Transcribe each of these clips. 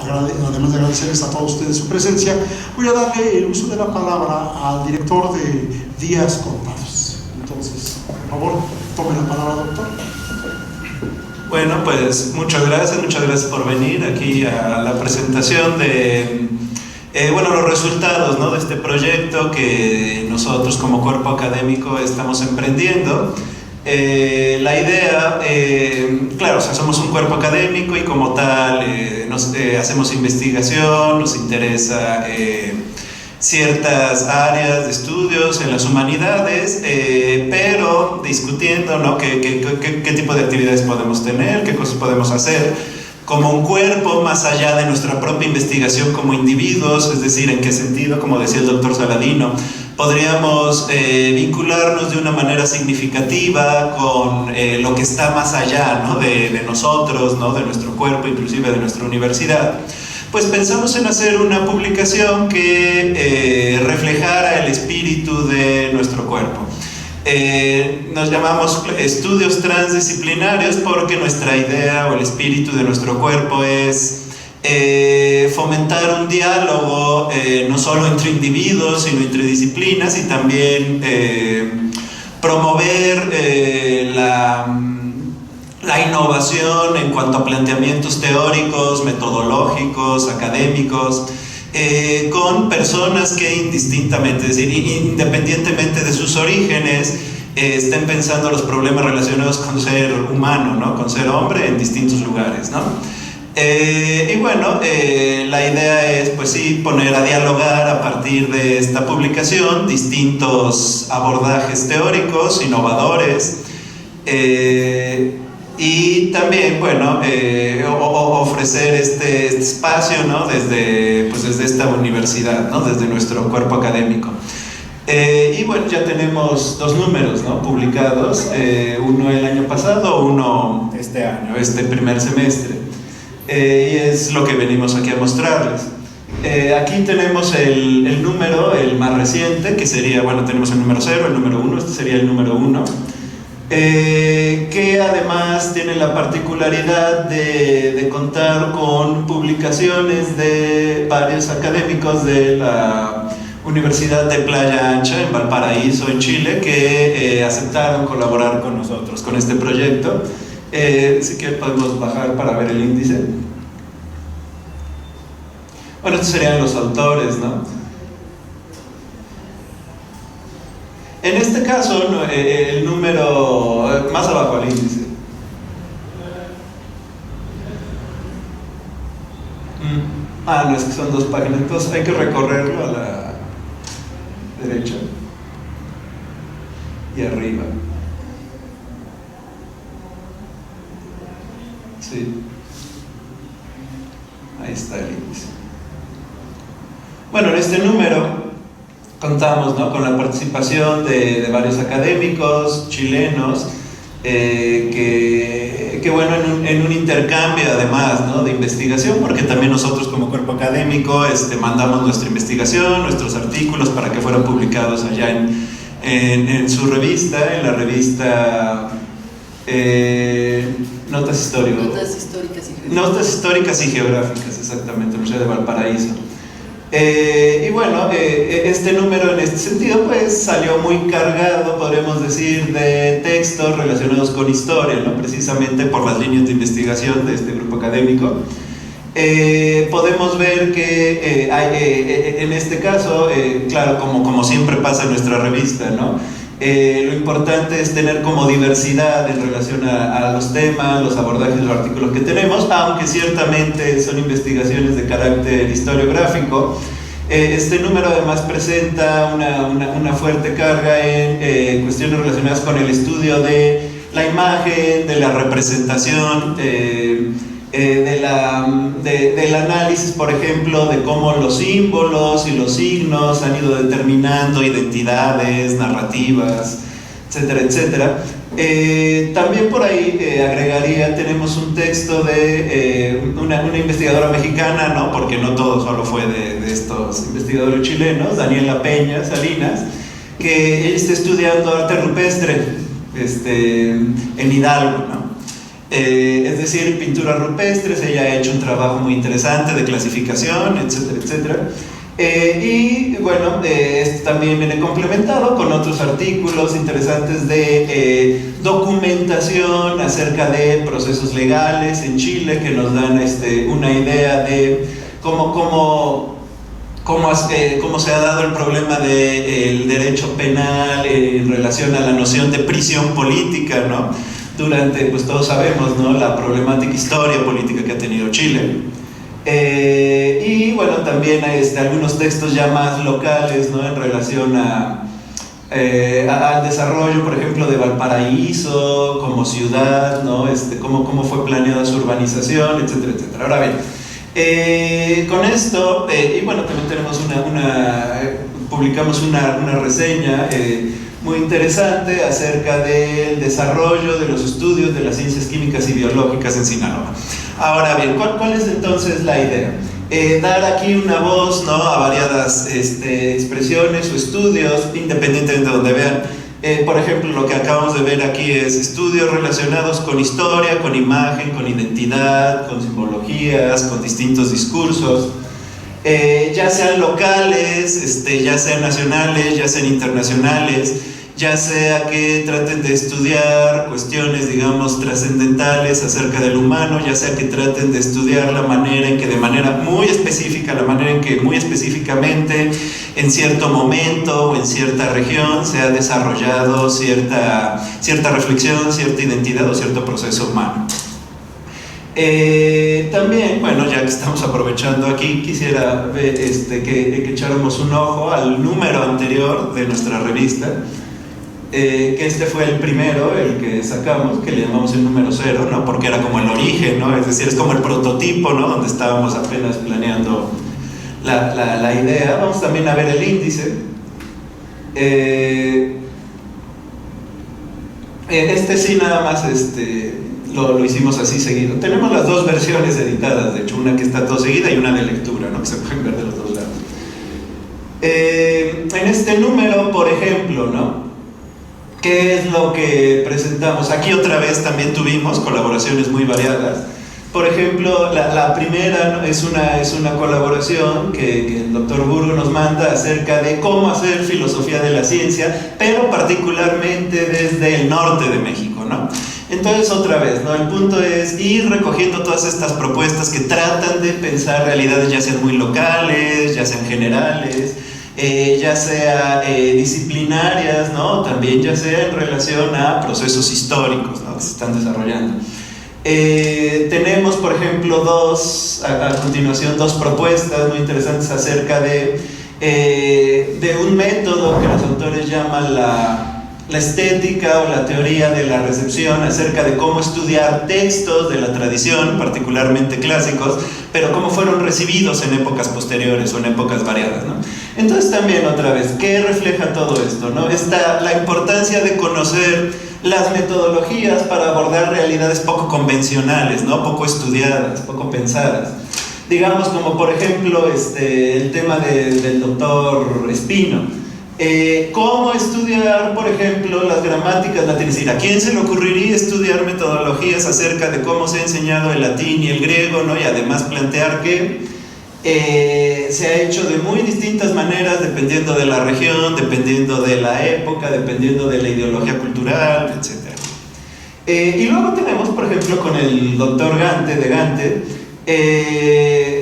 además de agradecerles a todos ustedes su presencia, voy a darle el uso de la palabra al director de Días Contados. Entonces, por favor, tome la palabra, doctor. Bueno, pues muchas gracias por venir aquí a la presentación de los resultados, ¿no?, de este proyecto que nosotros como cuerpo académico estamos emprendiendo. La idea, claro, o sea, somos un cuerpo académico y como tal hacemos investigación, nos interesa ciertas áreas de estudios en las humanidades, pero discutiendo, ¿no?, qué tipo de actividades podemos tener, qué cosas podemos hacer como un cuerpo más allá de nuestra propia investigación como individuos, es decir, en qué sentido, como decía el doctor Saladino, podríamos vincularnos de una manera significativa con lo que está más allá, ¿no?, de nosotros, ¿no?, de nuestro cuerpo, inclusive de nuestra universidad. Pues pensamos en hacer una publicación que reflejara el espíritu de nuestro cuerpo. Nos llamamos estudios transdisciplinarios porque nuestra idea o el espíritu de nuestro cuerpo es fomentar un diálogo no solo entre individuos sino entre disciplinas y también promover la innovación en cuanto a planteamientos teóricos, metodológicos, académicos, con personas que indistintamente, es decir, independientemente de sus orígenes, estén pensando los problemas relacionados con ser humano, ¿no?, con ser hombre en distintos lugares, ¿no? Y bueno, la idea es, pues sí, poner a dialogar a partir de esta publicación distintos abordajes teóricos, innovadores, y también, bueno, ofrecer este espacio, ¿no?, desde esta universidad, ¿no?, desde nuestro cuerpo académico. Y bueno, ya tenemos 2 números, ¿no?, publicados, uno el año pasado, uno este año, este primer semestre, y es lo que venimos aquí a mostrarles. Aquí tenemos el número, el más reciente, que sería, bueno, tenemos el número 0, el número 1, este sería el número 1. Que además tiene la particularidad de contar con publicaciones de varios académicos de la Universidad de Playa Ancha en Valparaíso, en Chile, que aceptaron colaborar con nosotros, con este proyecto. Así que podemos bajar para ver el índice. Bueno, estos serían los autores, ¿no? En este caso, el número más abajo al índice. No, es que son 2 páginas, entonces hay que recorrerlo a la derecha y arriba. Sí. Ahí está el índice. Bueno, en este número contamos, ¿no?, con la participación de varios académicos chilenos que bueno, en un intercambio además, ¿no?, de investigación, porque también nosotros como cuerpo académico mandamos nuestra investigación, nuestros artículos para que fueran publicados allá en su revista, en la revista Notas Históricas y Geográficas, exactamente, Universidad de Valparaíso. Y bueno, este número en este sentido pues salió muy cargado, podríamos decir, de textos relacionados con historia, ¿no?, precisamente por las líneas de investigación de este grupo académico. Podemos ver que en este caso, claro, como siempre pasa en nuestra revista, ¿no?, lo importante es tener como diversidad en relación a los temas, los abordajes, los artículos que tenemos, aunque ciertamente son investigaciones de carácter historiográfico. Este número además presenta una fuerte carga en cuestiones relacionadas con el estudio de la imagen, de la representación, del análisis, por ejemplo, de cómo los símbolos y los signos han ido determinando identidades, narrativas, etcétera, etcétera. También por ahí agregaría, tenemos un texto de una investigadora mexicana, ¿no?, porque no todo solo fue de estos investigadores chilenos, Daniela Peña Salinas, que ella está estudiando arte rupestre en Hidalgo, ¿no? es decir, pinturas rupestres. Ella ha hecho un trabajo muy interesante de clasificación, etcétera, etcétera. Y bueno, esto también viene complementado con otros artículos interesantes de documentación acerca de procesos legales en Chile que nos dan una idea de cómo se ha dado el problema del derecho penal en relación a la noción de prisión política, ¿no? Durante, pues todos sabemos, ¿no?, la problemática historia política que ha tenido Chile. Y bueno, también algunos textos ya más locales, ¿no?, en relación al desarrollo, por ejemplo, de Valparaíso como ciudad, ¿no?, cómo fue planeada su urbanización, etcétera, etcétera. Ahora bien, con esto, y bueno, también tenemos publicamos una reseña muy interesante acerca del desarrollo de los estudios de las ciencias químicas y biológicas en Sinaloa. Ahora bien, ¿cuál es entonces la idea? Dar aquí una voz, ¿no?, a variadas expresiones o estudios, independientemente de donde vean. Por ejemplo, lo que acabamos de ver aquí es estudios relacionados con historia, con imagen, con identidad, con simbologías, con distintos discursos, ya sean locales, ya sean nacionales, ya sean internacionales, ya sea que traten de estudiar cuestiones, digamos, trascendentales acerca del humano, ya sea que traten de estudiar la manera en que muy específicamente en cierto momento o en cierta región se ha desarrollado cierta reflexión, cierta identidad o cierto proceso humano. También, bueno, ya que estamos aprovechando aquí, quisiera que echáramos un ojo al número anterior de nuestra revista, que fue el primero, el que sacamos, que le llamamos el número 0, ¿no?, porque era como el origen, ¿no?, es decir, es como el prototipo, ¿no?, donde estábamos apenas planeando la idea. Vamos también a ver el índice. Sí, nada más lo hicimos así seguido. Tenemos las dos versiones editadas, de hecho, una que está todo seguida y una de lectura, ¿no?, que se pueden ver de los dos lados. En este número, por ejemplo, ¿no?, ¿qué es lo que presentamos? Aquí otra vez también tuvimos colaboraciones muy variadas. Por ejemplo, la primera, ¿no?, es una colaboración que el doctor Burgo nos manda acerca de cómo hacer filosofía de la ciencia, pero particularmente desde el norte de México, ¿no? Entonces, otra vez, ¿no?, el punto es ir recogiendo todas estas propuestas que tratan de pensar realidades ya sean muy locales, ya sean generales, ya sea disciplinarias, ¿no?, también ya sea en relación a procesos históricos, ¿no?, que se están desarrollando. Tenemos, por ejemplo, a continuación dos propuestas muy interesantes acerca de un método que los autores llaman la estética o la teoría de la recepción, acerca de cómo estudiar textos de la tradición, particularmente clásicos, pero cómo fueron recibidos en épocas posteriores o en épocas variadas, ¿no? Entonces también, otra vez, ¿qué refleja todo esto, no? La importancia de conocer las metodologías para abordar realidades poco convencionales, ¿no?, poco estudiadas, poco pensadas. Digamos, como por ejemplo el tema del doctor Espino. ¿Cómo estudiar, por ejemplo, las gramáticas latinas? ¿A quién se le ocurriría estudiar metodologías acerca de cómo se ha enseñado el latín y el griego, ¿no?, y además plantear que se ha hecho de muy distintas maneras dependiendo de la región, dependiendo de la época, dependiendo de la ideología cultural, etc. Y luego tenemos, por ejemplo, con el doctor Gante,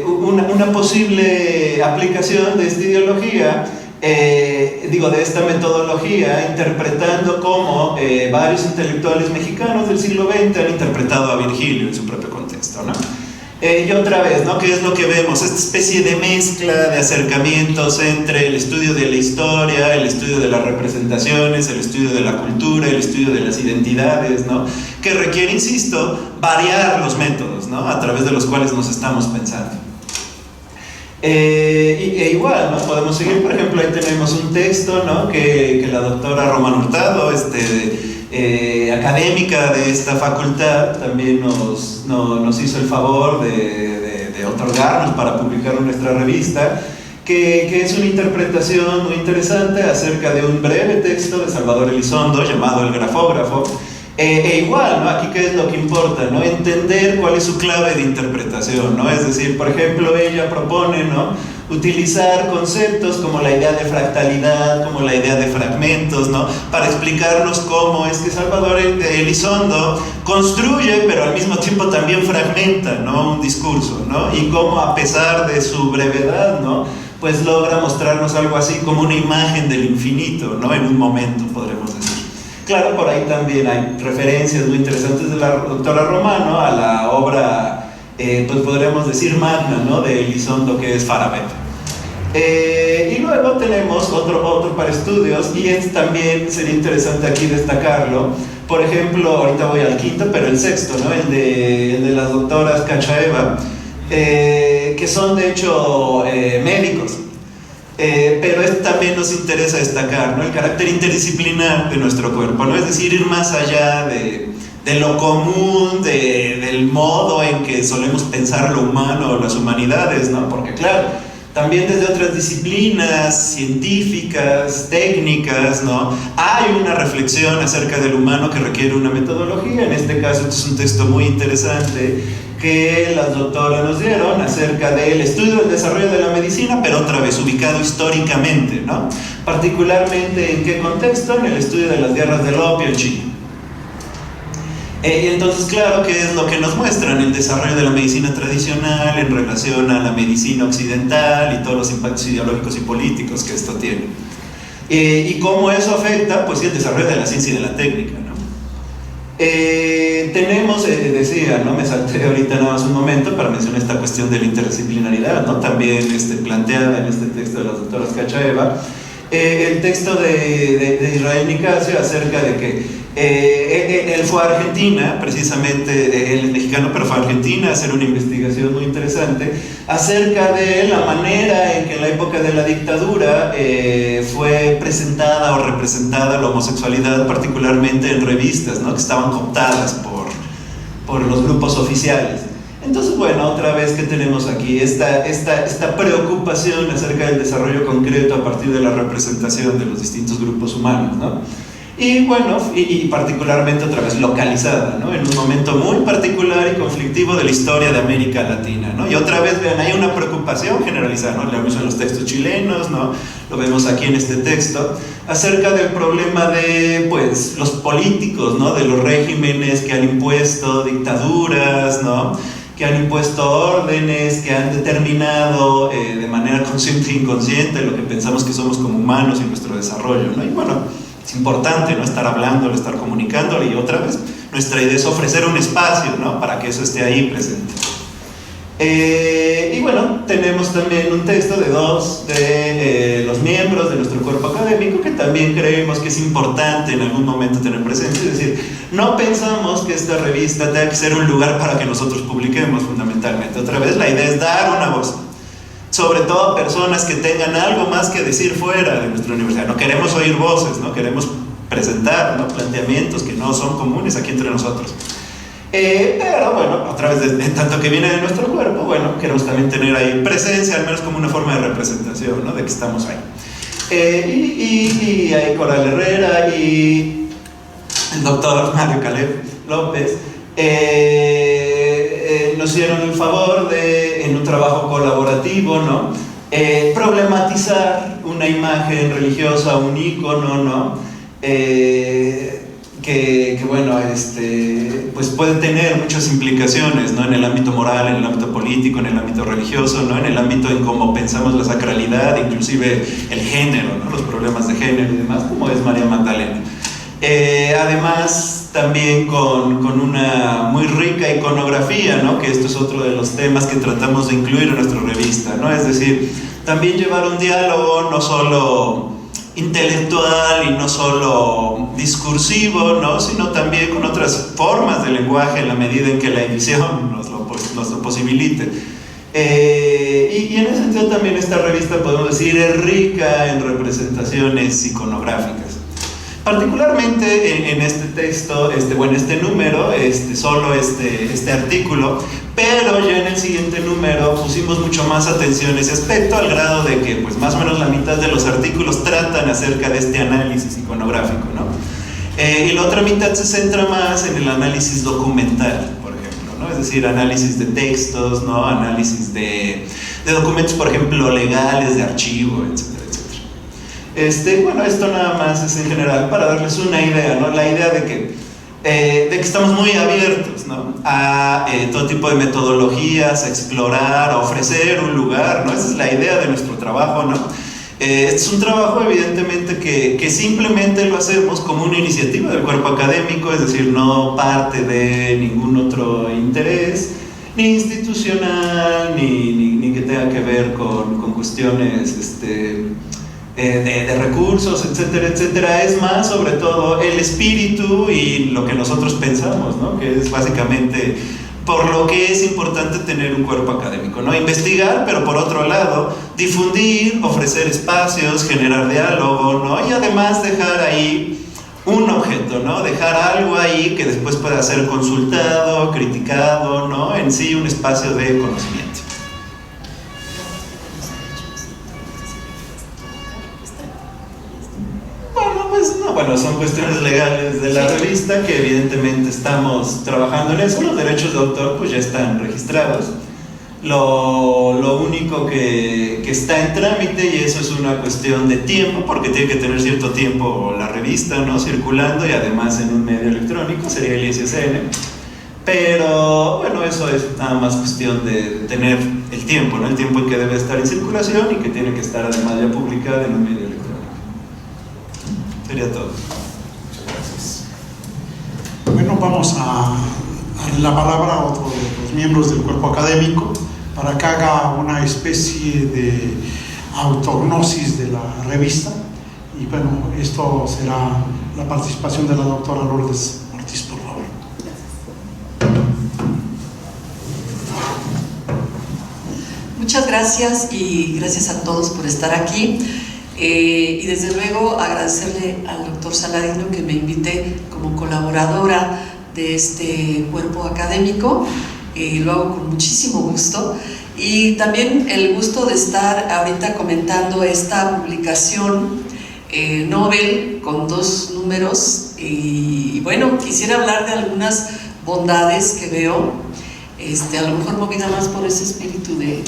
una posible aplicación de esta ideología, de esta metodología, interpretando cómo varios intelectuales mexicanos del siglo XX han interpretado a Virgilio en su propio contexto, ¿no? Y otra vez, ¿no?, ¿qué es lo que vemos? Esta especie de mezcla de acercamientos entre el estudio de la historia, el estudio de las representaciones, el estudio de la cultura, el estudio de las identidades, ¿no?, que requiere, insisto, variar los métodos, ¿no?, a través de los cuales nos estamos pensando. Igual, ¿no?, podemos seguir. Por ejemplo, ahí tenemos un texto, ¿no?, que la doctora Román Hurtado, académica de esta facultad, también nos hizo el favor de otorgarnos para publicar en nuestra revista, que es una interpretación muy interesante acerca de un breve texto de Salvador Elizondo llamado El Grafógrafo, Igual, ¿no? Aquí qué es lo que importa, ¿no? Entender cuál es su clave de interpretación, ¿no? Es decir, por ejemplo, ella propone, ¿no?, utilizar conceptos como la idea de fractalidad, como la idea de fragmentos, ¿no?, para explicarnos cómo es que Salvador Elizondo construye, pero al mismo tiempo también fragmenta, ¿no?, un discurso, ¿no? Y cómo, a pesar de su brevedad, ¿no?, pues logra mostrarnos algo así como una imagen del infinito, ¿no?, en un momento, podremos decir. Claro, por ahí también hay referencias muy interesantes de la doctora Romano a la obra, pues podríamos decir magna, ¿no?, de Elizondo, que es Farabet. Y luego tenemos otro para estudios, y también sería interesante aquí destacarlo. Por ejemplo, ahorita voy al quinto, pero el sexto, ¿no?, el de las doctoras Cachaeva, que son de hecho médicos. Pero también nos interesa destacar, ¿no?, el carácter interdisciplinar de nuestro cuerpo, ¿no? Es decir, ir más allá de lo común, del modo en que solemos pensar lo humano o las humanidades, ¿no? Porque claro, también desde otras disciplinas científicas, técnicas, ¿no?, hay una reflexión acerca del humano que requiere una metodología. En este caso, este es un texto muy interesante que las doctoras nos dieron acerca del estudio del desarrollo de la medicina, pero otra vez ubicado históricamente, ¿no? Particularmente, ¿en qué contexto? En el estudio de las guerras del opio en China. Y entonces, claro, ¿qué es lo que nos muestran? El desarrollo de la medicina tradicional en relación a la medicina occidental y todos los impactos ideológicos y políticos que esto tiene. Y cómo eso afecta, pues, el desarrollo de la ciencia y de la técnica, ¿no? Tenemos, decía, ¿no?, me salté ahorita nada más un momento para mencionar esta cuestión de la interdisciplinaridad, ¿no?, también planteada en este texto de las doctoras Cachaeva, el texto de Israel Nicasio acerca de que él fue a Argentina, precisamente, él es mexicano, pero fue a Argentina a hacer una investigación muy interesante acerca de la manera en que en la época de la dictadura fue presentada o representada la homosexualidad, particularmente en revistas, ¿no?, que estaban cooptadas por los grupos oficiales. Entonces, bueno, otra vez que tenemos aquí esta preocupación acerca del desarrollo concreto a partir de la representación de los distintos grupos humanos, ¿no? Y bueno, y particularmente otra vez localizada, ¿no?, en un momento muy particular y conflictivo de la historia de América Latina, ¿no? Y otra vez, vean, hay una preocupación generalizada, ¿no?, lo vemos en los textos chilenos, ¿no?, lo vemos aquí en este texto, acerca del problema de, pues, los políticos, ¿no?, de los regímenes que han impuesto dictaduras, ¿no?, que han impuesto órdenes, que han determinado de manera consciente e inconsciente lo que pensamos que somos como humanos y nuestro desarrollo, ¿no? Y bueno, es importante, ¿no?, estar hablándolo, estar comunicándolo, y otra vez, nuestra idea es ofrecer un espacio, ¿no?, para que eso esté ahí presente. Y bueno, tenemos también un texto de dos de los miembros de nuestro cuerpo académico que también creemos que es importante en algún momento tener presente. Es decir, no pensamos que esta revista tenga que ser un lugar para que nosotros publiquemos, fundamentalmente. Otra vez, la idea es dar una voz, sobre todo a personas que tengan algo más que decir fuera de nuestra universidad. No queremos oír voces, no queremos presentar, ¿no?, planteamientos que no son comunes aquí entre nosotros. Pero bueno, otra vez, en tanto que viene de nuestro cuerpo, bueno, queremos también tener ahí presencia, al menos como una forma de representación, ¿no?, de que estamos ahí. Y hay Coral Herrera y el doctor Mario Caleb López nos hicieron el favor de, en un trabajo colaborativo, ¿no?, problematizar una imagen religiosa, un ícono, ¿no?, que bueno, pues puede tener muchas implicaciones, ¿no?, en el ámbito moral, en el ámbito político, en el ámbito religioso, ¿no?, en el ámbito en cómo pensamos la sacralidad, inclusive el género, ¿no?, los problemas de género y demás, como es María Magdalena. Además, también con una muy rica iconografía, ¿no?, que esto es otro de los temas que tratamos de incluir en nuestra revista, ¿no?, es decir, también llevar un diálogo no solo intelectual y no solo discursivo, ¿no?, sino también con otras formas de lenguaje en la medida en que la edición nos lo posibilite. Y en ese sentido también esta revista, podemos decir, es rica en representaciones iconográficas. Particularmente en este texto, bueno, este número, solo este artículo, pero ya en el siguiente número pusimos mucho más atención a ese aspecto, al grado de que, pues, más o menos la mitad de los artículos tratan acerca de este análisis iconográfico, ¿no? Y la otra mitad se centra más en el análisis documental, por ejemplo, ¿no? Es decir, análisis de textos, ¿no? Análisis de documentos, por ejemplo, legales, de archivo, etcétera, etcétera. Bueno, esto nada más es en general para darles una idea, ¿no? La idea de que estamos muy abiertos, ¿no? A todo tipo de metodologías, a explorar, a ofrecer un lugar, ¿no? Esa es la idea de nuestro trabajo, ¿no? Es un trabajo evidentemente que simplemente lo hacemos como una iniciativa del cuerpo académico, es decir, no parte de ningún otro interés, ni institucional, ni que tenga que ver con cuestiones de recursos, etcétera, etcétera. Es más, sobre todo, el espíritu y lo que nosotros pensamos, ¿no? Que es básicamente por lo que es importante tener un cuerpo académico, ¿no? Investigar, pero por otro lado, difundir, ofrecer espacios, generar diálogo, ¿no? Y además dejar ahí un objeto, ¿no? Dejar algo ahí que después pueda ser consultado, criticado, ¿no? En sí, un espacio de conocimiento. Bueno, son cuestiones legales de la revista que evidentemente estamos trabajando en eso. Los derechos de autor pues ya están registrados. Lo único que está en trámite, y eso es una cuestión de tiempo, porque tiene que tener cierto tiempo la revista, ¿no? Circulando, y además en un medio electrónico, sería el ISSN. Pero bueno, eso es nada más cuestión de tener el tiempo, ¿no? El tiempo en que debe estar en circulación y que tiene que estar además ya publicada en un medio electrónico. Sería todo. Muchas gracias. Bueno, vamos a darle la palabra a otro de los miembros del cuerpo académico para que haga una especie de autognosis de la revista. Y bueno, esto será la participación de la doctora Lourdes Ortiz, por favor. Muchas gracias, y gracias a todos por estar aquí. Y desde luego agradecerle al doctor Saladino que me invite como colaboradora de este cuerpo académico. Lo hago con muchísimo gusto, y también el gusto de estar ahorita comentando esta publicación Nobel con 2 números. Y bueno, quisiera hablar de algunas bondades que veo, a lo mejor movida más por ese espíritu de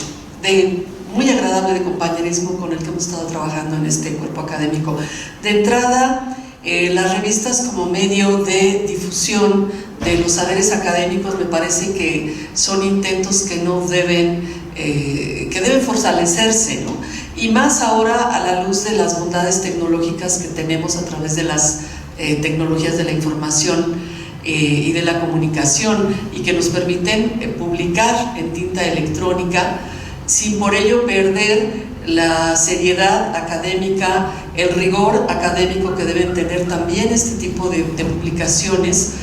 muy agradable de compañerismo con el que hemos estado trabajando en este cuerpo académico. De entrada, las revistas como medio de difusión de los saberes académicos me parece que son intentos que no deben, que deben fortalecerse, ¿no? Y más ahora a la luz de las bondades tecnológicas que tenemos a través de las tecnologías de la información y de la comunicación, y que nos permiten publicar en tinta electrónica sin por ello perder la seriedad académica, el rigor académico que deben tener también este tipo de publicaciones,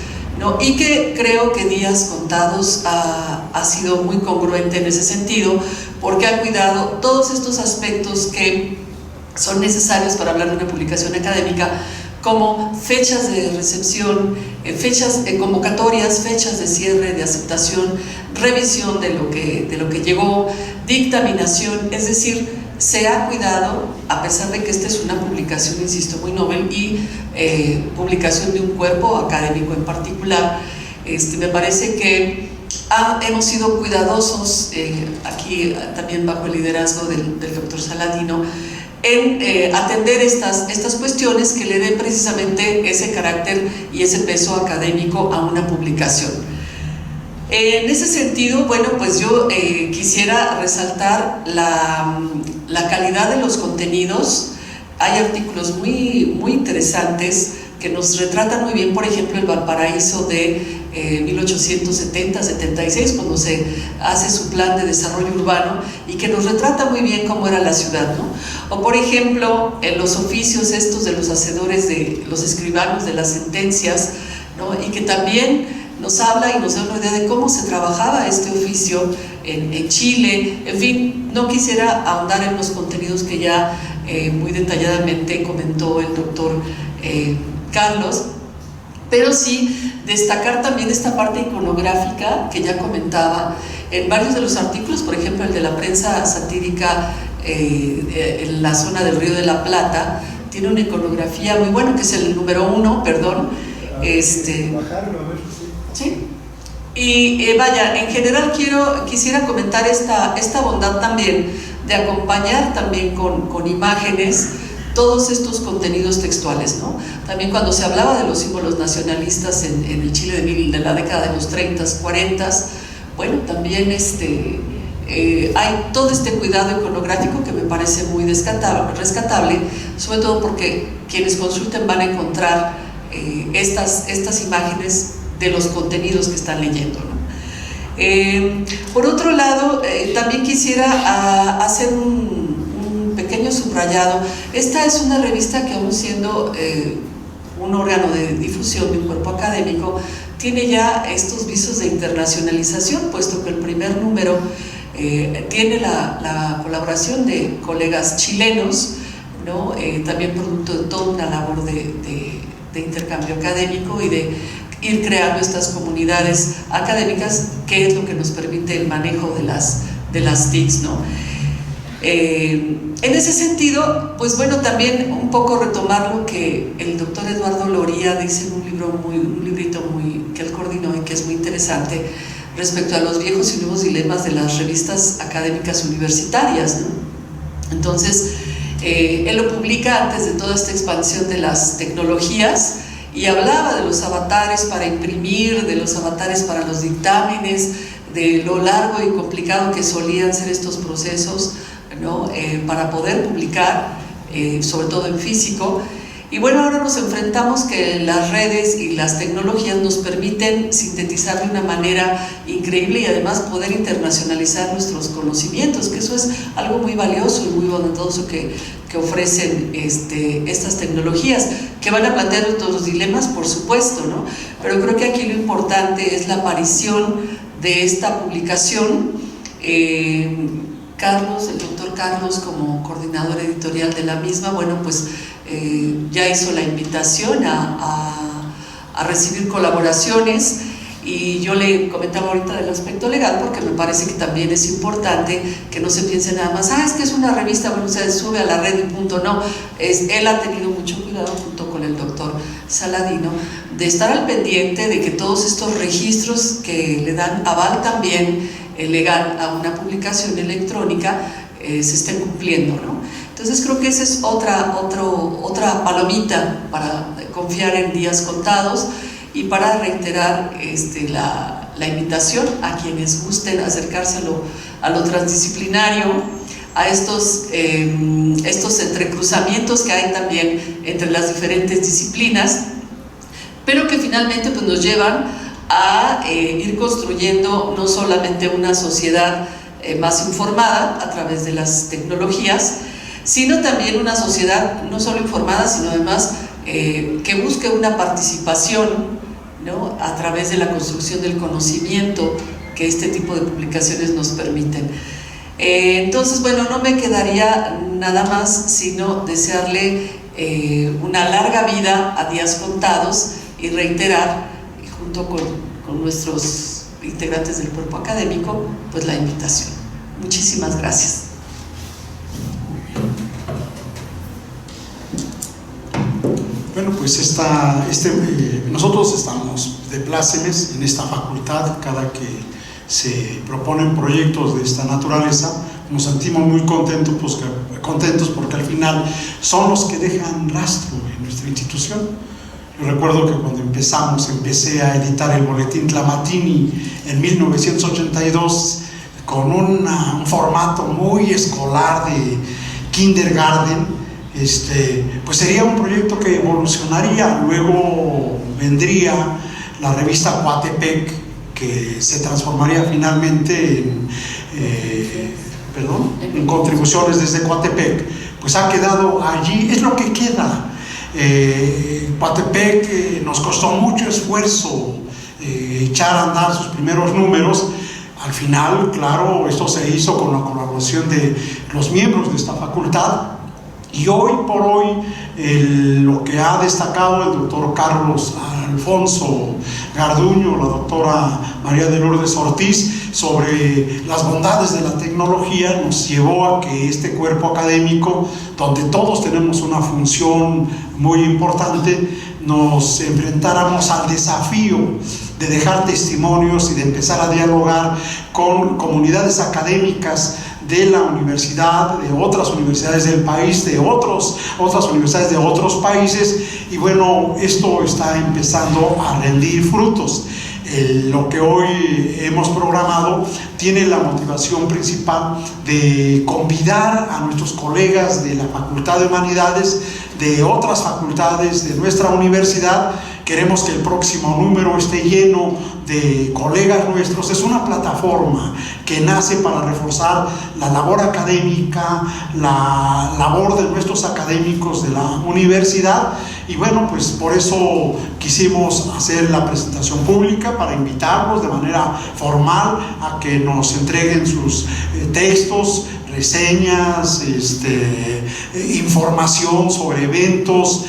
¿no? Y que creo que Días Contados ha sido muy congruente en ese sentido, porque ha cuidado todos estos aspectos que son necesarios para hablar de una publicación académica, como fechas de recepción, fechas de convocatorias, fechas de cierre, de aceptación, revisión de lo que llegó, dictaminación. Es decir, se ha cuidado, a pesar de que esta es una publicación, insisto, muy Nobel, y publicación de un cuerpo académico en particular. Me parece que hemos sido cuidadosos, aquí también bajo el liderazgo del doctor Saladino, en atender estas cuestiones que le den precisamente ese carácter y ese peso académico a una publicación. En ese sentido, bueno, pues yo quisiera resaltar la calidad de los contenidos. Hay artículos muy interesantes que nos retratan muy bien, por ejemplo, el Valparaíso de 1870-76, cuando se hace su plan de desarrollo urbano, y que nos retrata muy bien cómo era la ciudad, ¿no? O por ejemplo, en los oficios estos de los hacedores, de los escribanos de las sentencias, ¿no? Y que también nos habla y nos da una idea de cómo se trabajaba este oficio en Chile. En fin, no quisiera ahondar en los contenidos que ya muy detalladamente comentó el doctor Carlos, pero sí destacar también esta parte iconográfica que ya comentaba en varios de los artículos. Por ejemplo, el de la prensa satírica en la zona del Río de la Plata tiene una iconografía muy buena, que es el número 1, perdón. Bajarlo, a ver, ¿Sí? Y vaya, en general quisiera comentar esta bondad también de acompañar también con imágenes todos estos contenidos textuales, ¿no? También cuando se hablaba de los símbolos nacionalistas en el Chile de la década de los 30s, 40s, bueno, también hay todo este cuidado iconográfico que me parece muy rescatable, sobre todo porque quienes consulten van a encontrar estas imágenes de los contenidos que están leyendo, ¿no? Por otro lado, también quisiera hacer un pequeño subrayado. Esta es una revista que, aún siendo un órgano de difusión de un cuerpo académico, tiene ya estos visos de internacionalización, puesto que el primer número tiene la colaboración de colegas chilenos, ¿no? También producto de toda una labor de intercambio académico y de ir creando estas comunidades académicas, que es lo que nos permite el manejo de las TICs, ¿no? En ese sentido, pues bueno, también un poco retomar lo que el doctor Eduardo Loría dice en un librito que él coordinó y que es muy interesante respecto a los viejos y nuevos dilemas de las revistas académicas universitarias, ¿no? Entonces, él lo publica antes de toda esta expansión de las tecnologías y hablaba de los avatares para imprimir, de los avatares para los dictámenes, de lo largo y complicado que solían ser estos procesos, ¿no? Para poder publicar, sobre todo en físico. Y bueno, ahora nos enfrentamos que las redes y las tecnologías nos permiten sintetizar de una manera increíble y además poder internacionalizar nuestros conocimientos, que eso es algo muy valioso y muy bondadoso que ofrecen estas tecnologías, que van a plantear otros dilemas, por supuesto, ¿no? Pero creo que aquí lo importante es la aparición de esta publicación. Carlos, el doctor Carlos, como coordinador editorial de la misma, bueno, pues ya hizo la invitación a recibir colaboraciones, y yo le comentaba ahorita del aspecto legal, porque me parece que también es importante que no se piense nada más, es que es una revista, bueno, se sube a la red y punto. No, él ha tenido mucho cuidado, junto con el doctor Saladino, de estar al pendiente de que todos estos registros que le dan aval también legal a una publicación electrónica se estén cumpliendo, ¿no? Entonces creo que esa es otra palomita para confiar en días contados, y para reiterar la invitación a quienes gusten acercarse a lo transdisciplinario, a estos entrecruzamientos que hay también entre las diferentes disciplinas, pero que finalmente pues nos llevan a ir construyendo no solamente una sociedad más informada a través de las tecnologías, sino también una sociedad no solo informada, sino además que busque una participación, ¿no? A través de la construcción del conocimiento que este tipo de publicaciones nos permiten. Entonces, bueno, no me quedaría nada más sino desearle una larga vida a días contados, y reiterar, junto con nuestros integrantes del cuerpo académico, pues la invitación. Muchísimas gracias. Bueno, pues nosotros estamos de plácemes en esta facultad. Cada que se proponen proyectos de esta naturaleza, nos sentimos muy contentos porque al final son los que dejan rastro en nuestra institución. Yo recuerdo que cuando empecé a editar el boletín Tlamatini en 1982, con un formato muy escolar de kindergarten, pues sería un proyecto que evolucionaría. Luego vendría la revista Coatepec, que se transformaría finalmente en contribuciones desde Coatepec. Pues ha quedado allí, es lo que queda. Coatepec nos costó mucho esfuerzo echar a andar sus primeros números. Al final, claro, esto se hizo con la colaboración de los miembros de esta facultad. Y hoy por hoy, lo que ha destacado el doctor Carlos Alfonso Garduño, la doctora María de Lourdes Ortiz, sobre las bondades de la tecnología nos llevó a que este cuerpo académico, donde todos tenemos una función muy importante, nos enfrentáramos al desafío de dejar testimonios y de empezar a dialogar con comunidades académicas de la universidad, de otras universidades del país, de otras universidades de otros países, y bueno, esto está empezando a rendir frutos. Lo que hoy hemos programado tiene la motivación principal de convidar a nuestros colegas de la Facultad de Humanidades, de otras facultades de nuestra universidad. Queremos que el próximo número esté lleno de colegas nuestros. Es una plataforma que nace para reforzar la labor académica, la labor de nuestros académicos de la universidad, y bueno, pues por eso quisimos hacer la presentación pública, para invitarlos de manera formal a que nos entreguen sus textos, reseñas, información sobre eventos,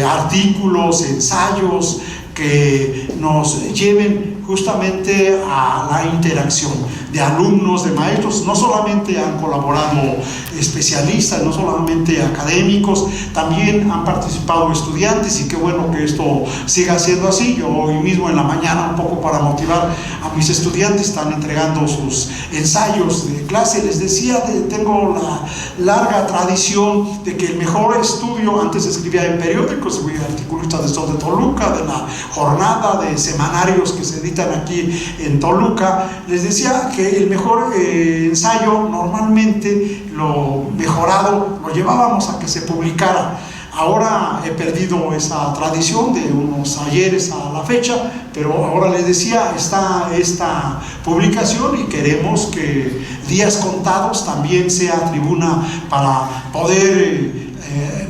artículos, ensayos que nos lleven justamente a la interacción de alumnos, de maestros. No solamente han colaborado especialistas, no solamente académicos, también han participado estudiantes, y qué bueno que esto siga siendo así. Yo hoy mismo en la mañana, un poco para motivar a mis estudiantes, están entregando sus ensayos de clase. Les decía, tengo la larga tradición de que el mejor estudio, antes escribía en periódicos, fui articulista de Sol de Toluca, de La Jornada, de semanarios que se editan aquí en Toluca. Les decía que el mejor ensayo, normalmente lo mejorado lo llevábamos a que se publicara. Ahora he perdido esa tradición de unos ayeres a la fecha, pero ahora les decía, está esta publicación, y queremos que Días Contados también sea tribuna para poder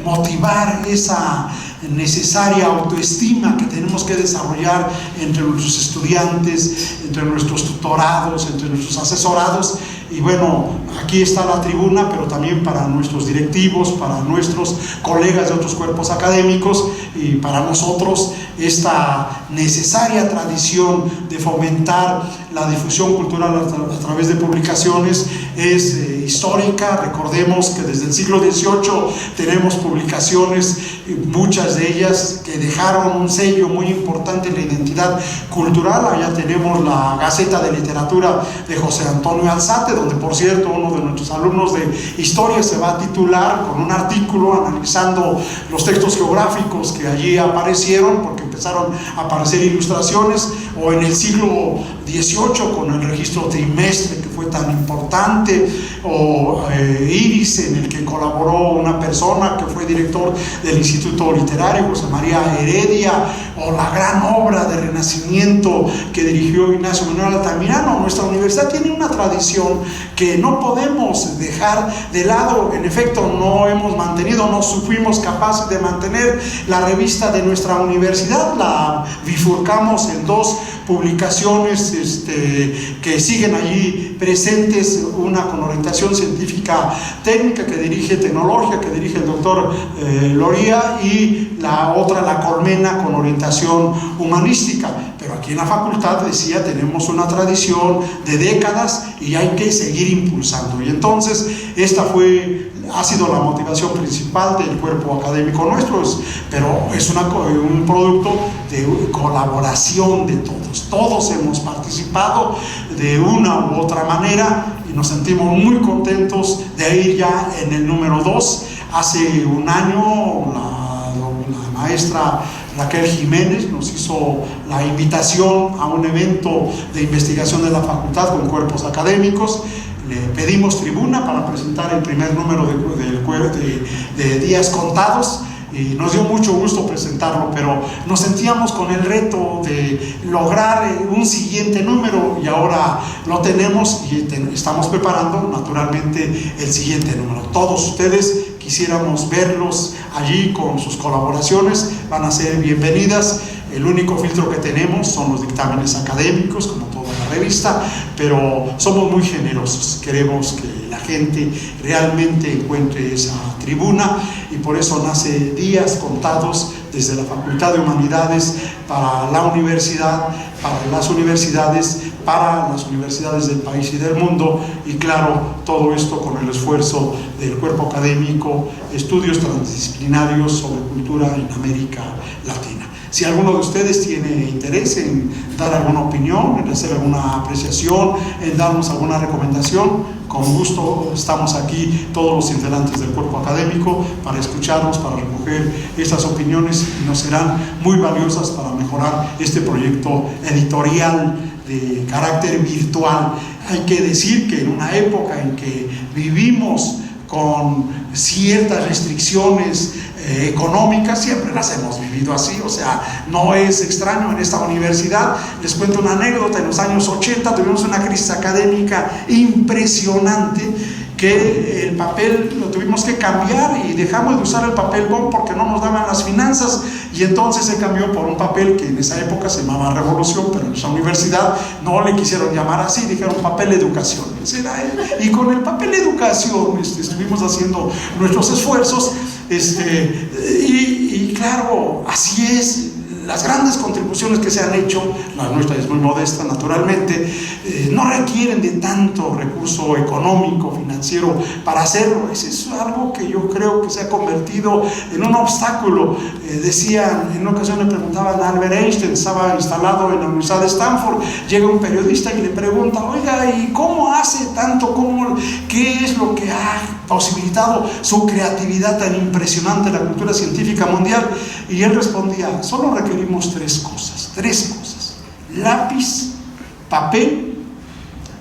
motivar esa necesaria autoestima que tenemos que desarrollar entre nuestros estudiantes, entre nuestros tutorados, entre nuestros asesorados. Y bueno, aquí está la tribuna, pero también para nuestros directivos, para nuestros colegas de otros cuerpos académicos, y para nosotros esta necesaria tradición de fomentar la difusión cultural a través de publicaciones es histórica. Recordemos que desde el siglo XVIII tenemos publicaciones, muchas de ellas que dejaron un sello muy importante en la identidad cultural. Allá tenemos la Gaceta de Literatura de José Antonio Alzate, donde por cierto uno de nuestros alumnos de historia se va a titular con un artículo analizando los textos geográficos que allí aparecieron, porque empezaron a aparecer ilustraciones. O en el siglo XVIII con el registro trimestre, que fue tan importante, o Iris, en el que colaboró una persona que fue director del Instituto Literario, José María Heredia, o la gran obra de Renacimiento que dirigió Ignacio Manuel Altamirano. Nuestra universidad tiene una tradición que no podemos dejar de lado. En efecto, no fuimos capaces de mantener la revista de nuestra universidad. La bifurcamos en dos publicaciones que siguen allí presentes, una con orientación científica técnica que dirige Tecnología, que dirige el doctor Loría, y la otra, La Colmena, con orientación humanística. Pero aquí en la facultad, decía, tenemos una tradición de décadas y hay que seguir impulsando. Y entonces esta ha sido la motivación principal del cuerpo académico nuestro, pero es un producto de colaboración de todos. Todos hemos participado de una u otra manera y nos sentimos muy contentos de ir ya en el número 2. Hace un año la maestra Raquel Jiménez nos hizo la invitación a un evento de investigación de la facultad con cuerpos académicos. Le pedimos tribuna para presentar el primer número de Días Contados, y nos dio mucho gusto presentarlo, pero nos sentíamos con el reto de lograr un siguiente número, y ahora lo tenemos y estamos preparando naturalmente el siguiente número. Todos ustedes quisiéramos verlos allí con sus colaboraciones, van a ser bienvenidas. El único filtro que tenemos son los dictámenes académicos, como toda la revista, pero somos muy generosos. Queremos que la gente realmente encuentre esa tribuna, y por eso nace Días Contados desde la Facultad de Humanidades para la universidad, para las universidades, para las universidades del país y del mundo, y claro, todo esto con el esfuerzo del cuerpo académico, estudios transdisciplinarios sobre cultura en América Latina. Si alguno de ustedes tiene interés en dar alguna opinión, en hacer alguna apreciación, en darnos alguna recomendación, con gusto estamos aquí todos los integrantes del cuerpo académico para escucharnos, para recoger estas opiniones, y nos serán muy valiosas para mejorar este proyecto editorial de carácter virtual. Hay que decir que en una época en que vivimos con ciertas restricciones económicas, siempre las hemos vivido así, o sea, no es extraño. En esta universidad, les cuento una anécdota, en los años 80 tuvimos una crisis académica impresionante, que el papel lo tuvimos que cambiar y dejamos de usar el papel bond porque no nos daban las finanzas, y entonces se cambió por un papel que en esa época se llamaba Revolución, pero en esa universidad no le quisieron llamar así, dijeron papel educación. Y con el papel educación estuvimos haciendo nuestros esfuerzos, y claro, así es. Las grandes contribuciones que se han hecho, la nuestra es muy modesta naturalmente, no requieren de tanto recurso económico, financiero para hacerlo. Es algo que yo creo que se ha convertido en un obstáculo. Decían, en una ocasión le preguntaban a Albert Einstein, estaba instalado en la Universidad de Stanford, llega un periodista y le pregunta, oiga, ¿y cómo hace tanto? ¿Qué es lo que ha posibilitado su creatividad tan impresionante en la cultura científica mundial? Y él respondía, solo requerimos tres cosas: lápiz, papel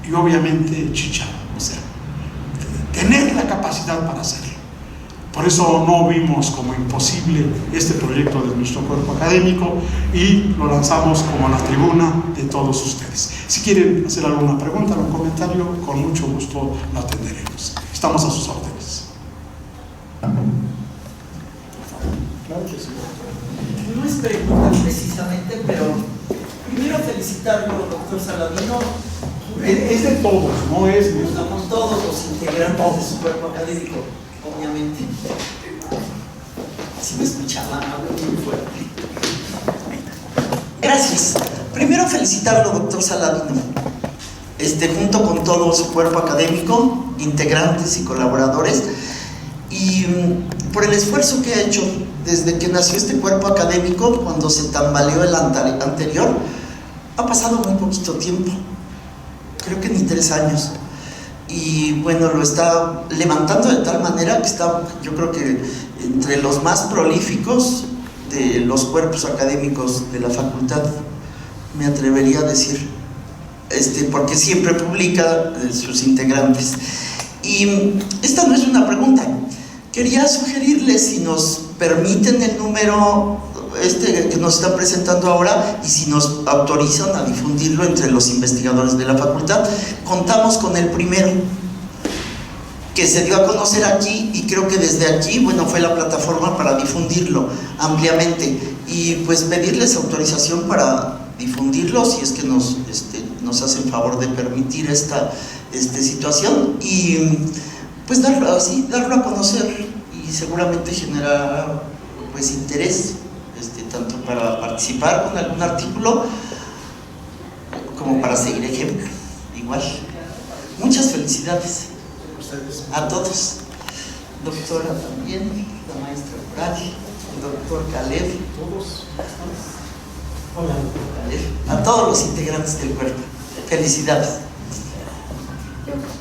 y obviamente chicharro, o sea, tener la capacidad para hacerlo. Por eso no vimos como imposible este proyecto de nuestro cuerpo académico y lo lanzamos como a la tribuna de todos ustedes. Si quieren hacer alguna pregunta, algún comentario, con mucho gusto lo atenderemos. Estamos a sus órdenes. Claro que sí. No es pregunta precisamente, pero primero felicitarlo, doctor Saladino. Es de todos, no es de Estamos todos los integrantes de su cuerpo académico, obviamente. Si me escuchaban, hablo muy fuerte. Gracias. Primero felicitarlo, doctor Saladino, junto con todo su cuerpo académico, integrantes y colaboradores, y por el esfuerzo que ha hecho desde que nació este cuerpo académico. Cuando se tambaleó el anterior, ha pasado muy poquito tiempo, creo que ni 3 años, y bueno, lo está levantando de tal manera que está, yo creo que entre los más prolíficos de los cuerpos académicos de la facultad, me atrevería a decir, porque siempre publica sus integrantes. Y esta no es una pregunta, quería sugerirles si nos permiten el número que nos están presentando ahora, y si nos autorizan a difundirlo entre los investigadores de la facultad. Contamos con el primero, que se dio a conocer aquí, y creo que desde aquí, bueno, fue la plataforma para difundirlo ampliamente, y pues pedirles autorización para difundirlo, si es que nos hacen favor de permitir esta situación, y pues darlo a conocer, y seguramente generará pues interés, tanto para participar con algún artículo como para seguir ejemplo. Igual, muchas felicidades a todos, doctora también, la maestra Coral, el doctor Caleb, hola, Caleb, a todos los integrantes del cuerpo, felicidades.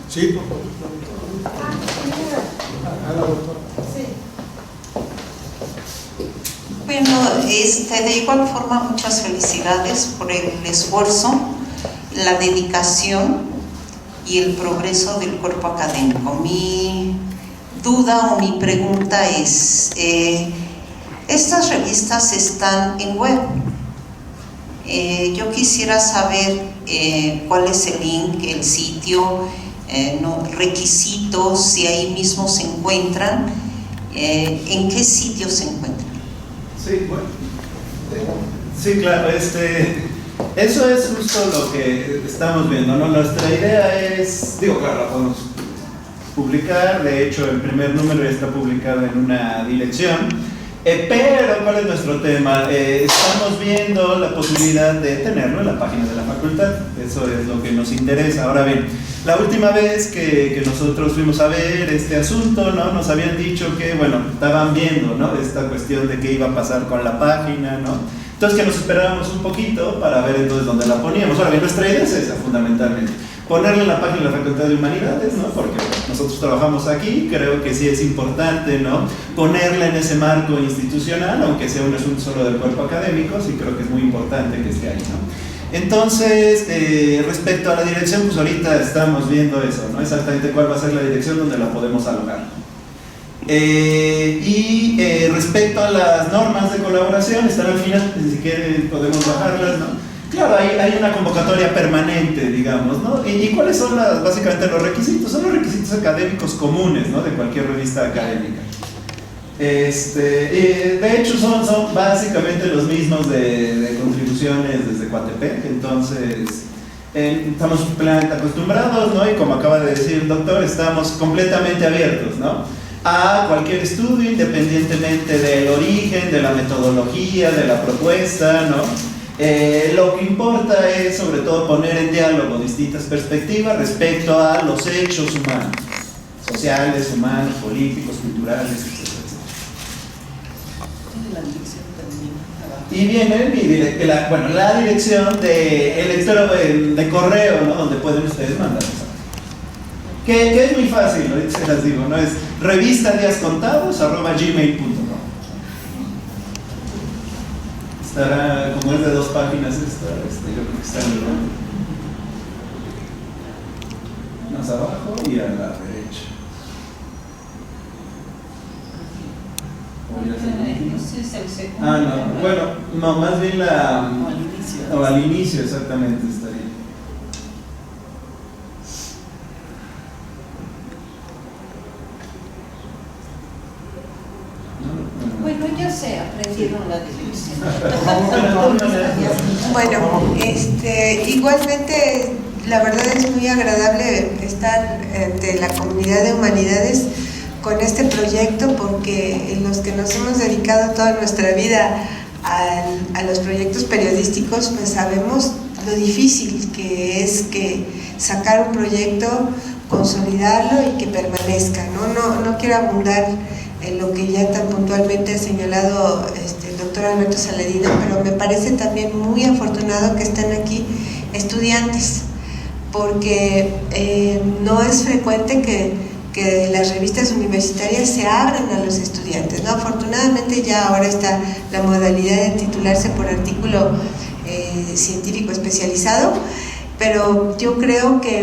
Sí, por favor. Bueno, de igual forma, muchas felicidades por el esfuerzo, la dedicación y el progreso del cuerpo académico. Mi duda o mi pregunta es, estas revistas están en web. Yo quisiera saber cuál es el link, el sitio, requisitos, si ahí mismo se encuentran, en qué sitio se encuentran. Sí, bueno. Sí, claro, eso es justo lo que estamos viendo, ¿no? Nuestra idea es, claro, la podemos publicar, de hecho el primer número ya está publicado en una dirección, Pero, ¿cuál es nuestro tema? Estamos viendo la posibilidad de tenerlo en la página de la facultad. Eso es lo que nos interesa. Ahora bien, la última vez que nosotros fuimos a ver este asunto, ¿no? Nos habían dicho que, bueno, estaban viendo, ¿no? Esta cuestión de qué iba a pasar con la página, ¿no? Entonces, que nos esperábamos un poquito para ver entonces dónde la poníamos. Ahora bien, nuestra idea es esa, fundamentalmente. Ponerle en la página de la Facultad de Humanidades, ¿no? Porque nosotros trabajamos aquí, creo que sí es importante, ¿no? Ponerla en ese marco institucional, aunque sea un asunto solo del cuerpo académico, sí creo que es muy importante que esté ahí, ¿no? Entonces, respecto a la dirección, pues ahorita estamos viendo eso, ¿no? Exactamente cuál va a ser la dirección donde la podemos alojar. Respecto a las normas de colaboración, están al final, si quieren podemos bajarlas, ¿no? Claro, hay una convocatoria permanente, digamos, ¿no? ¿Y cuáles son básicamente los requisitos? Son los requisitos académicos comunes, ¿no? De cualquier revista académica. De hecho, son básicamente los mismos de contribuciones desde Coatepec, entonces estamos plenamente acostumbrados, ¿no? Y como acaba de decir el doctor, estamos completamente abiertos, ¿no? A cualquier estudio, independientemente del origen, de la metodología, de la propuesta, ¿no? Lo que importa es sobre todo poner en diálogo distintas perspectivas respecto a los hechos humanos, sociales, humanos, políticos, culturales, etc. Y viene la dirección de correo, ¿no? Donde pueden ustedes mandar mensajes. Que es muy fácil, ahorita se las digo, ¿no? Es revistadiascontados@gmail.com. Estará, como es de 2 páginas yo creo que está en el más abajo y a la derecha. No, bueno, no, más bien al inicio exactamente estaría. Bueno, ya se aprendieron la dirección. Bueno, igualmente la verdad es muy agradable estar ante la comunidad de humanidades con este proyecto, porque en los que nos hemos dedicado toda nuestra vida a los proyectos periodísticos, pues sabemos lo difícil que es sacar un proyecto, consolidarlo y que permanezca, ¿no? No quiero abundar en lo que ya tan puntualmente ha señalado el doctor Alberto Saladino, pero me parece también muy afortunado que estén aquí estudiantes, porque no es frecuente que las revistas universitarias se abran a los estudiantes, ¿no? Afortunadamente ya ahora está la modalidad de titularse por artículo científico especializado, pero yo creo que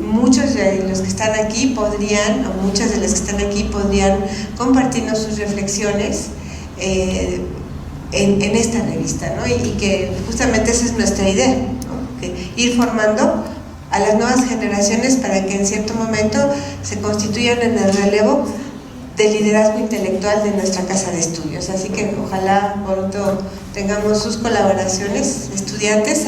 muchos de los que están aquí podrían, o muchas de las que están aquí podrían compartirnos sus reflexiones en esta revista, ¿no? Y que justamente esa es nuestra idea, ¿no? Que ir formando a las nuevas generaciones para que en cierto momento se constituyan en el relevo del liderazgo intelectual de nuestra casa de estudios. Así que ojalá pronto tengamos sus colaboraciones, estudiantes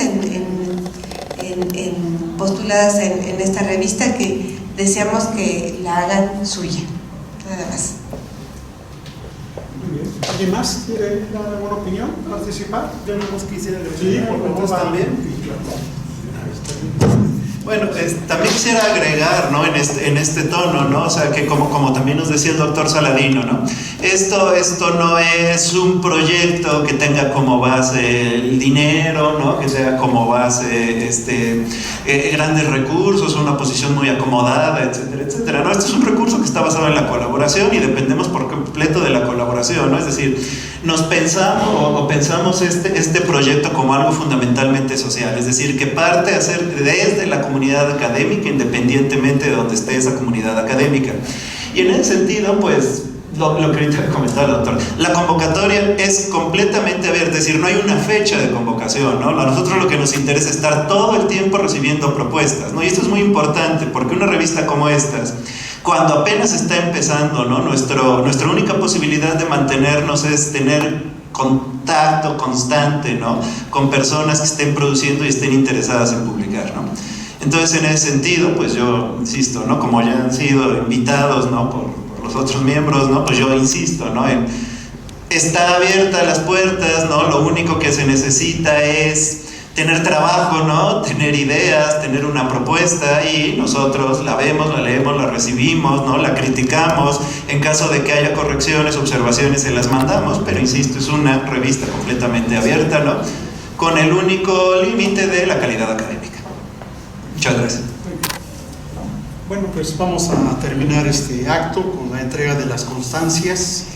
postuladas en esta revista, que deseamos que la hagan suya. Nada más. Muy bien. ¿Alguien más quiere dar alguna opinión, participar? Yo no más quisiera agregar. Sí, por favor, también. Sí, claro. Bueno, también quisiera agregar, ¿no? en este tono, ¿no? O sea, que como también nos decía el doctor Saladino, ¿no? Esto no es un proyecto que tenga como base el dinero, ¿no? Que sea como base grandes recursos, una posición muy acomodada, etcétera, etcétera, ¿no? Este es un recurso que está basado en la colaboración y dependemos por completo de la colaboración, ¿no? Es decir, pensamos este proyecto como algo fundamentalmente social, es decir, que parte a ser desde la comunidad académica, independientemente de donde esté esa comunidad académica. Y en ese sentido, pues, lo que ahorita comentaba el doctor, la convocatoria es completamente abierta, es decir, no hay una fecha de convocación, ¿no? A nosotros lo que nos interesa es estar todo el tiempo recibiendo propuestas, ¿no? Y esto es muy importante, porque una revista como estas, cuando apenas está empezando, ¿no? Nuestra única posibilidad de mantenernos es tener contacto constante, ¿no? Con personas que estén produciendo y estén interesadas en publicar, ¿no? Entonces, en ese sentido, pues yo insisto, ¿no? Como ya han sido invitados, ¿no? por los otros miembros, ¿no? Pues yo insisto, ¿no? En está abierta las puertas, ¿no? Lo único que se necesita es tener trabajo, ¿no? Tener ideas, tener una propuesta y nosotros la vemos, la leemos, la recibimos, ¿no? La criticamos, en caso de que haya correcciones, observaciones, se las mandamos, pero insisto, es una revista completamente abierta, ¿no? Con el único límite de la calidad académica. Muchas gracias. Bueno, pues vamos a terminar este acto con la entrega de las constancias.